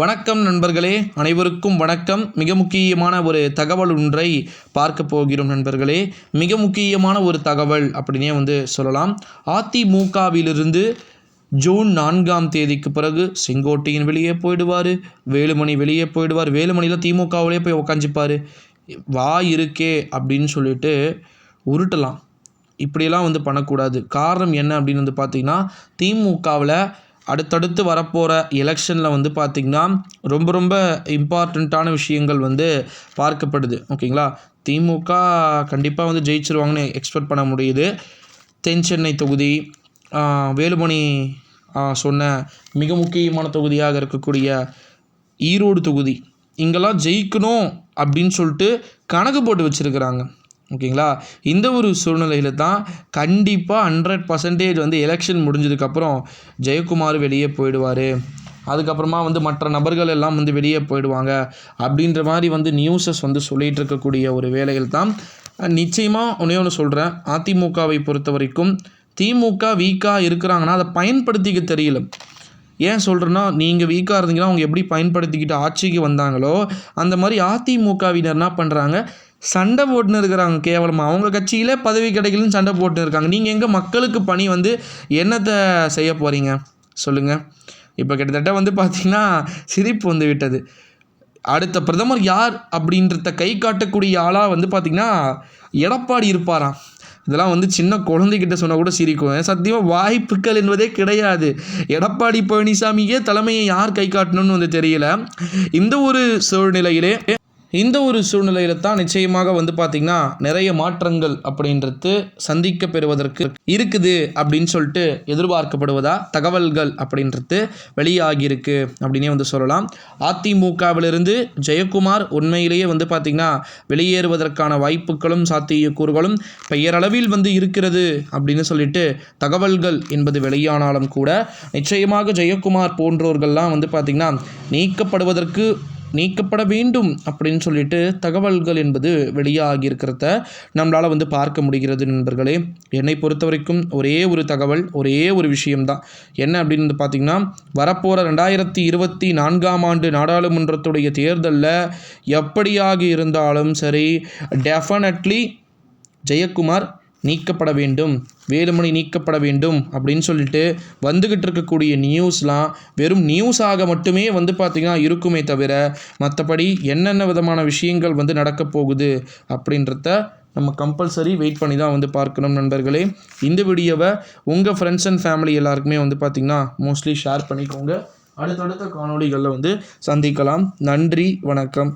வணக்கம் நண்பர்களே, அனைவருக்கும் வணக்கம். மிக முக்கியமான ஒரு தகவல் ஒன்றை பார்க்க போகிறோம் நண்பர்களே. மிக முக்கியமான ஒரு தகவல் அப்படின்னே சொல்லலாம். அதிமுகவிலிருந்து ஜூன் 4ஆம் தேதிக்கு பிறகு செங்கோட்டையன் வெளியே போயிடுவார், வேலுமணி வெளியே போயிடுவார். வேலுமணியில் திமுகவிலே போய் உக்காஞ்சிப்பார். இருக்கே அப்படின்னு சொல்லிட்டு உருட்டலாம். இப்படியெல்லாம் பண்ணக்கூடாது. காரணம் என்ன அப்படின்னு பார்த்தீங்கன்னா, திமுகவில் அடுத்தடுத்து வரப்போகிற எலெக்ஷனில் பார்த்திங்கன்னா ரொம்ப இம்பார்ட்டண்ட்டான விஷயங்கள் பார்க்கப்படுது. ஓகேங்களா? திமுக கண்டிப்பாக ஜெயிச்சிருவாங்கன்னு எக்ஸ்பெக்ட் பண்ண முடியுது. தென் சென்னை தொகுதி, வேலுமணி சொன்ன மிக முக்கியமான தொகுதியாக இருக்கக்கூடிய ஈரோடு தொகுதி, இங்கெல்லாம் ஜெயிக்கணும் அப்படின்னு சொல்லிட்டு கணக்கு போட்டு வச்சுருக்கிறாங்க. ஓகேங்களா? இந்த ஒரு சூழ்நிலையில் தான் கண்டிப்பாக 100% எலெக்ஷன் முடிஞ்சதுக்கப்புறம் ஜெயக்குமார் வெளியே போயிடுவார், அதுக்கப்புறமா மற்ற நபர்கள் எல்லாம் வெளியே போயிடுவாங்க அப்படின்ற மாதிரி நியூஸஸ் சொல்லிகிட்டு இருக்கக்கூடிய ஒரு வேளையில் தான் நிச்சயமாக ஒன்று சொல்கிறேன். அதிமுகவை பொறுத்த வரைக்கும் திமுக வீக்காக இருக்கிறாங்கன்னா அதை பயன்படுத்திக்க தெரியல. ஏன் சொல்கிறேன்னா, நீங்கள் வீக்காக இருந்தீங்கன்னா அவங்க எப்படி பயன்படுத்திக்கிட்டு ஆட்சிக்கு வந்தாங்களோ அந்த மாதிரி அதிமுகவினர் என்ன பண்ணுறாங்க, சண்டை போட்டுன்னு இருக்கிறாங்க. கேவலமாக அவங்க கட்சியில் பதவி கிடைக்கலன்னு சண்டை போட்டுன்னு இருக்காங்க. நீங்கள் எங்கே மக்களுக்கு பணி என்னத்தை செய்ய போகிறீங்க சொல்லுங்கள்? இப்போ கிட்டத்தட்ட பார்த்திங்கன்னா சிரிப்பு விட்டது. அடுத்த பிரதமர் யார் அப்படின்றத கை காட்டக்கூடிய ஆளாக பார்த்திங்கன்னா எடப்பாடி இருப்பாராம். இதெல்லாம் சின்ன குழந்தைகிட்ட சொன்னால் கூட சிரிக்கும். சத்தியமாக வாய்ப்புகள் என்பதே கிடையாது. எடப்பாடி பழனிசாமியே தலைமையை யார் கை காட்டணும்னு தெரியல. இந்த ஒரு சூழ்நிலையில் தான் நிச்சயமாக பார்த்திங்கன்னா நிறைய மாற்றங்கள் அப்படின்றது சந்திக்க பெறுவதற்கு இருக்குது அப்படின்னு சொல்லிட்டு எதிர்பார்க்கப்படுவதா தகவல்கள் அப்படின்றது வெளியாகியிருக்கு அப்படின்னே சொல்லலாம். அதிமுகவிலிருந்து ஜெயக்குமார் உண்மையிலேயே பார்த்திங்கன்னா வெளியேறுவதற்கான வாய்ப்புகளும் சாத்தியக்கூறுகளும் பெயரளவில் இருக்கிறது அப்படின்னு சொல்லிட்டு தகவல்கள் என்பது வெளியானாலும் கூட நிச்சயமாக ஜெயக்குமார் போன்றோர்கள்லாம் பார்த்திங்கன்னா நீக்கப்பட வேண்டும் அப்படின்னு சொல்லிட்டு தகவல்கள் என்பது வெளியாகி இருக்கிறத நம்மளால் பார்க்க முடிகிறது நண்பர்களே. என்னை பொறுத்த வரைக்கும் ஒரே ஒரு தகவல், ஒரே ஒரு விஷயம்தான். என்ன அப்படின்னு பார்த்திங்கன்னா, வரப்போகிற 2024ஆம் ஆண்டு நாடாளுமன்றத்துடைய தேர்தலில் எப்படியாக இருந்தாலும் சரி, டெஃபினெட்லி ஜெயக்குமார் நீக்கப்பட வேண்டும், வேலுமணி நீக்கப்பட வேண்டும் அப்படின்னு சொல்லிட்டு வந்துக்கிட்டு இருக்கக்கூடிய நியூஸ்லாம் வெறும் நியூஸாக மட்டுமே பார்த்திங்கன்னா இருக்குமே தவிர மற்றபடி என்னென்ன விதமான விஷயங்கள் நடக்க போகுது அப்படின்றத நம்ம கம்பல்சரி வெயிட் பண்ணி தான் பார்க்கணும் நண்பர்களே. இந்த வீடியோவை உங்கள் ஃப்ரெண்ட்ஸ் அண்ட் ஃபேமிலி எல்லாருக்குமே பார்த்திங்கன்னா மோஸ்ட்லி ஷேர் பண்ணிக்கோங்க. அடுத்தடுத்த காணொளிகளில் சந்திக்கலாம். நன்றி, வணக்கம்.